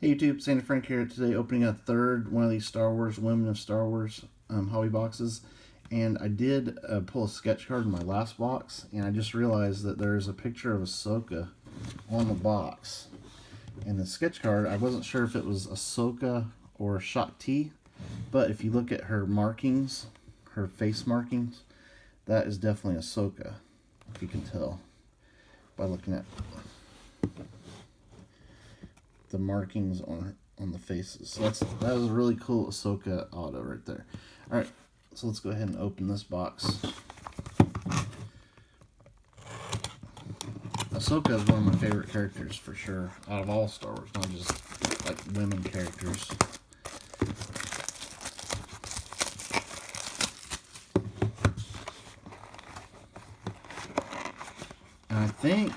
Hey YouTube, Sandy Frank here today, opening a third one of these Star Wars Women of Star Wars hobby boxes. And I did pull a sketch card in my last box, and I just realized that there's a picture of Ahsoka on the box. And the sketch card, I wasn't sure if it was Ahsoka or Shaak Ti, but if you look at her markings, her face markings, that is definitely Ahsoka, if you can tell by looking at the markings on the faces. So that was a really cool Ahsoka auto right there. All right, so let's go ahead and open this box. Ahsoka is one of my favorite characters for sure, out of all Star Wars, not just like women characters. And I think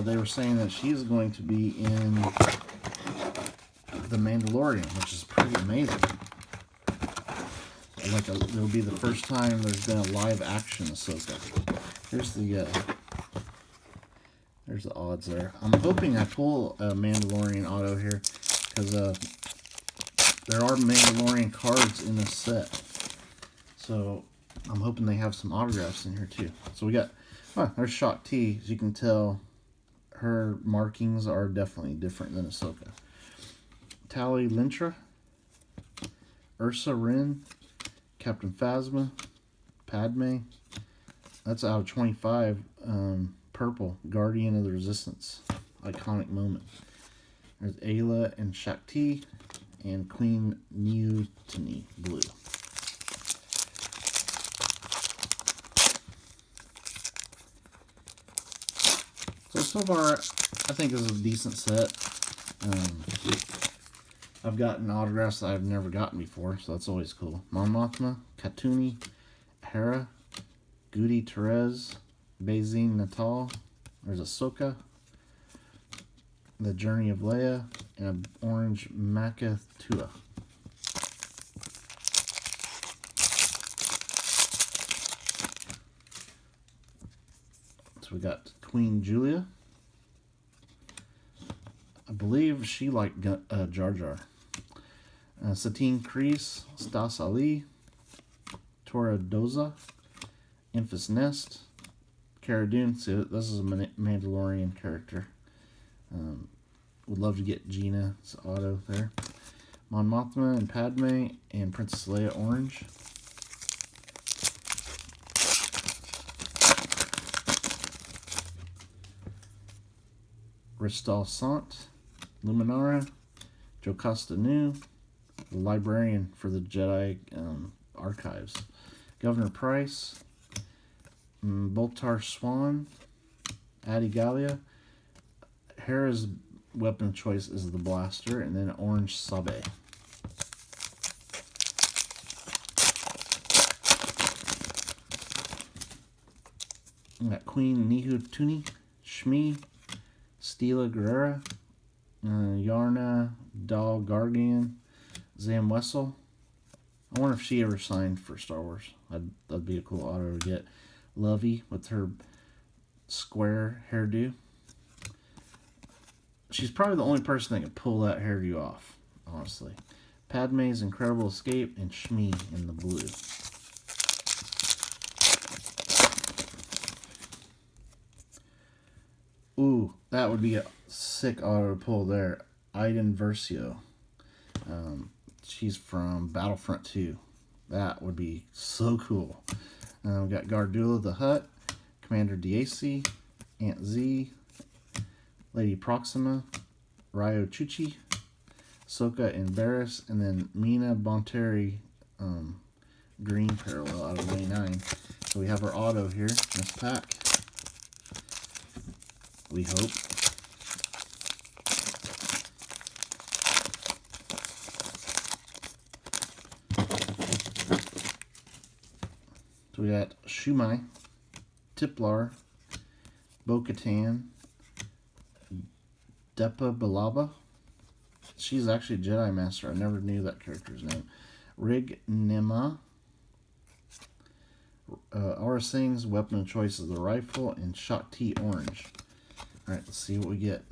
they were saying that she's going to be in The Mandalorian, which is pretty amazing. Like it'll be the first time there's been a live action Ahsoka. There's the odds there. I'm hoping I pull a Mandalorian auto here, because there are Mandalorian cards in this set. So I'm hoping they have some autographs in here too. So we got, there's Shaak Ti. As you can tell, her markings are definitely different than Ahsoka. Tali Lintra, Ursa Wren, Captain Phasma, Padme. That's out of 25. Purple, Guardian of the Resistance. Iconic moment. There's Ayla and Shaak Ti, and Queen Mutiny, blue. So far, I think this is a decent set. I've gotten autographs that I've never gotten before, so that's always cool. Mon Mothma, Katuni, Hera, Goody Therese, Bazine Natal. There's Ahsoka, The Journey of Leia, and an orange Makatua. So we got Queen Julia. I believe she liked Jar Jar. Satine Kryze, Stas Ali, Tora Doza, Enfys Nest, Cara Dune. So this is a Mandalorian character. Would love to get Gina's auto there. Mon Mothma and Padme and Princess Leia orange. Ristal Sant, Luminara, Jocasta Nu, the librarian for the Jedi archives. Governor Price, Boltar Swan, Adi Gallia. Hera's weapon of choice is the blaster, and then orange Sabe. We got Queen Nihutuni, Shmi, Stila Guerrera, Yarna Dal Gargan, Zam Wessel. I wonder if she ever signed for Star Wars. That'd be a cool auto to get. Lovey with her square hairdo. She's probably the only person that can pull that hairdo off, honestly. Padme's Incredible Escape, and Shmi in the blue. Ooh, that would be a sick auto to pull there. Iden Versio. She's from Battlefront 2. That would be so cool. We got Gardula the Hutt, Commander Diacy, Aunt Z, Lady Proxima, Ryo Chuchi, Ahsoka and Barriss, and then Mina Bonteri, green parallel out of 99. So we have our auto here in this pack. We hope. So we got Shumai, Tiplar, Bo-Katan, Depa Billaba. She's actually a Jedi Master. I never knew that character's name. Rig Nema. Aura Singh's weapon of choice is the rifle, and Shaak Ti orange. Alright, let's see what we get.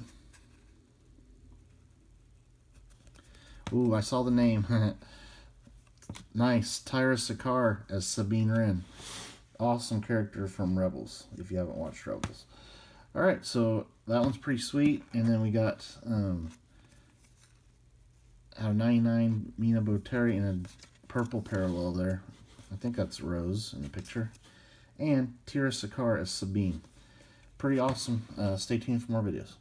Ooh, I saw the name. Nice. Tyra Sakar as Sabine Wren. Awesome character from Rebels, if you haven't watched Rebels. Alright, so that one's pretty sweet. And then we got out of 99 Mina Boteri in a purple parallel there. I think that's Rose in the picture. And Tyra Sakar as Sabine. Pretty awesome. Stay tuned for more videos.